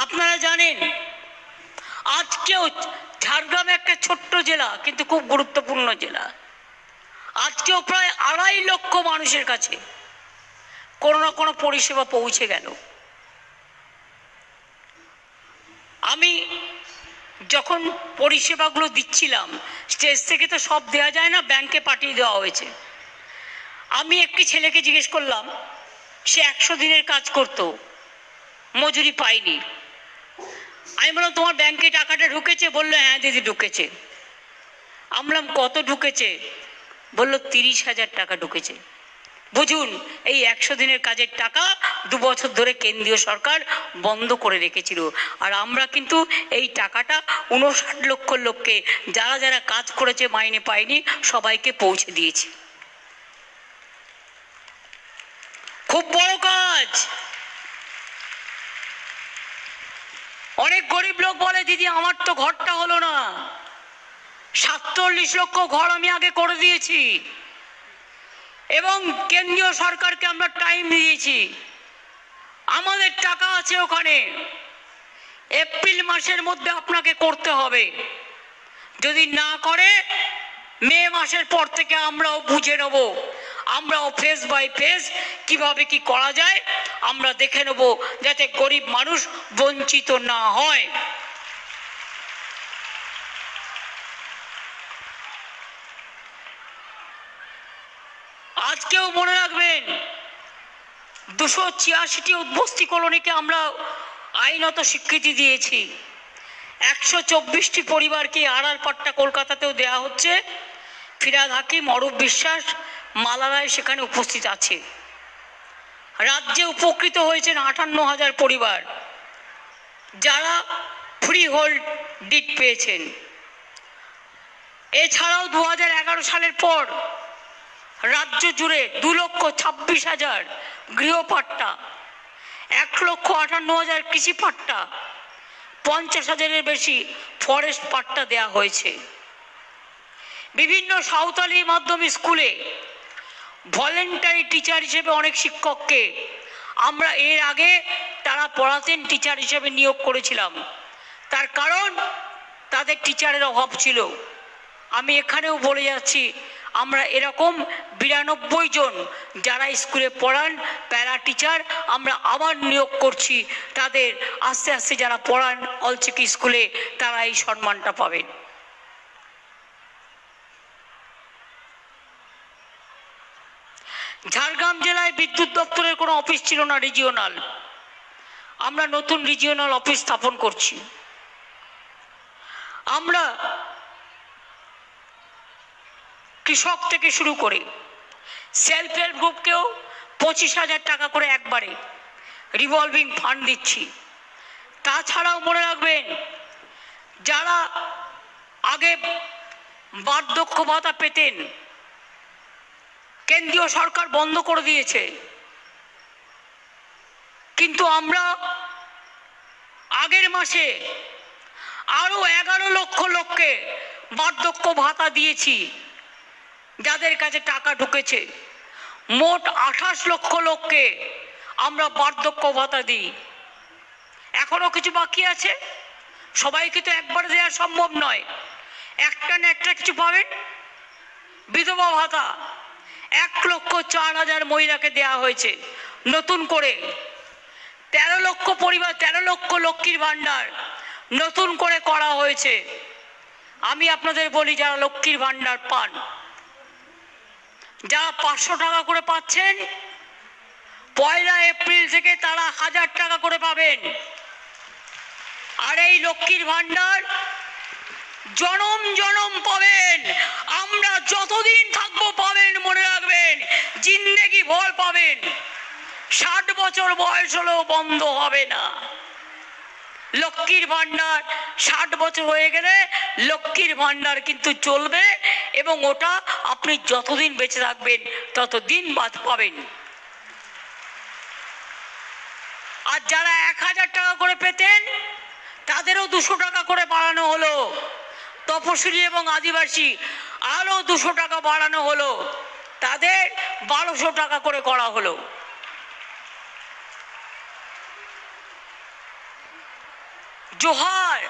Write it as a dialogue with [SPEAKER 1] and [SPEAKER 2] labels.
[SPEAKER 1] আপনারা জানেন আজকেও ঝাড়গ্রাম একটা ছোট্ট জেলা কিন্তু খুব গুরুত্বপূর্ণ জেলা। আজকেও প্রায় 2.5 লক্ষ মানুষের কাছে কোনো না কোনো পরিষেবা পৌঁছে গেল। আমি যখন পরিষেবাগুলো দিচ্ছিলাম স্টেজ থেকে তো সব দেওয়া যায় না, ব্যাংকে পাঠিয়ে দেওয়া হয়েছে। আমি একটি ছেলেকে জিজ্ঞেস করলাম, সে 100 দিনের কাজ করতো, মজুরি পায়নি। আমি বললাম তোমার ব্যাংকে টাকাটা ঢুকেছে? বললো হ্যাঁ দিদি ঢুকেছে। আমি বললাম কত ঢুকেছে? বললো 30,000 টাকা ঢুকেছে। বুঝুন, এই 100 দিনের কাজের টাকা 2 বছর ধরে কেন্দ্রীয় সরকার বন্ধ করে রেখেছিল। আর আমরা কিন্তু এই টাকাটা 59 লক্ষ লোককে, যারা যারা কাজ করেছে মাইনে পায়নি, সবাইকে পৌঁছে দিয়েছি। খুব বড় কাজ। অনেক গরিব লোক বলে দিদি আমার তো ঘরটা হলো না। 47 লক্ষ ঘর আমি আগে করে দিয়েছি এবং কেন্দ্রীয় সরকারকে আমরা টাইম দিয়েছি। আমাদের টাকা আছে ওখানে, এপ্রিল মাসের মধ্যে আপনাকে করতে হবে। যদি না করে মে মাসের পর থেকে আমরাও বুঝে নেব, আমরাও ফেস বাই ফেস কিভাবে কি করা যায় আমরা দেখে নেব, যাতে গরিব মানুষ বঞ্চিত না হয়। আজকেও মনে রাখবেন 286টি উদ্বস্তি কলোনিকে আমরা আইনত স্বীকৃতি দিয়েছি। 124টি পরিবারকে আড়াল পাট্টা কলকাতাতেও দেওয়া হচ্ছে। ফিরহাদ হাকিম, অরূপ বিশ্বাস, মালা রায় সেখানে উপস্থিত আছে। রাজ্যে উপকৃত হয়েছেন 58,000 পরিবার, যারা ফ্রি হোল্ড ডিড পেয়েছেন। এছাড়াও 2011 সালের পর রাজ্য জুড়ে 2,26,000 গৃহপাট্টা, 1,58,000 কৃষি পাট্টা, 50,000-এর বেশি ফরেস্ট পাট্টা দেয়া হয়েছে। বিভিন্ন সাঁওতালি মাধ্যমিক স্কুলে ভলেন্টারি টিচার হিসেবে অনেক শিক্ষককে আমরা এর আগে তারা পড়াতেন টিচার হিসেবে নিয়োগ করেছিলাম। তার কারণ তাদের টিচারের অভাব ছিল। আমি এখানেও বলে যাচ্ছি, আমরা এরকম 92 জন যারা স্কুলে পড়ান প্যারা টিচার আমরা আবার নিয়োগ করছি। তাদের আস্তে আস্তে যারা পড়ান অলচিকি স্কুলে তারা এই সম্মানটা পাবেন। ঝাড়গ্রাম জেলায় বিদ্যুৎ দপ্তরের কোনো অফিস ছিল না রিজিওনাল। আমরা নতুন রিজিওনাল অফিস স্থাপন করছি। আমরা কৃষক থেকে শুরু করে সেলফ হেল্প গ্রুপকেও 25,000 টাকা করে একবারে রিভলভিং ফান্ড দিচ্ছি। তাছাড়াও মনে রাখবেন, যারা আগে বার্ধক্য ভাতা পেতেন কেন্দ্রীয় সরকার বন্ধ করে দিয়েছে, কিন্তু আমরা আগের মাসে আরো 11 লক্ষ লোককে বার্ধক্য ভাতা দিয়েছি, যাদের কাছে টাকা ঢুকেছে। মোট 28 লক্ষ লোককে আমরা বার্ধক্য ভাতা দিই। এখনো কিছু বাকি আছে, সবাইকে তো একবার দেওয়া সম্ভব নয়, একটা না একটা কিছু পাবেন। বিধবা ভাতা 1,04,000 মহিলাকে দেওয়া হয়েছে নতুন করে। 13 লক্ষ পরিবার, 13 লক্ষ লক্ষ্মীর ভান্ডার নতুন করে করা হয়েছে। আমি আপনাদের বলি, যারা লক্ষ্মীর ভান্ডার পান, যারা 500 টাকা করে পাচ্ছেন, 1 এপ্রিল থেকে তারা 1000 টাকা করে পাবেন। আর এই লক্ষ্মীর ভান্ডার জনম জনম পাবেন। আমরা যতদিন থাকবো পাবেন, মনে রাখবেন, জিন্দেগি ভর পাবেন। 60 বছর বয়স হলেও বন্ধ হবে না লক্ষ্মীর ভান্ডার। 60 বছর হয়ে গেলে লক্ষ্মীর ভান্ডার কিন্তু চলবে এবং ওটা আপনি যতদিন বেঁচে থাকবেন ততদিন বাদ পাবেন। আর যারা 1000 টাকা করে পেতেন তাদেরও 200 টাকা করে বাড়ানো হলো। তপশিলি এবং আদিবাসী আরো 200 টাকা বাড়ানো হলো, তাদের 1200 টাকা করে করা হলো। জোহার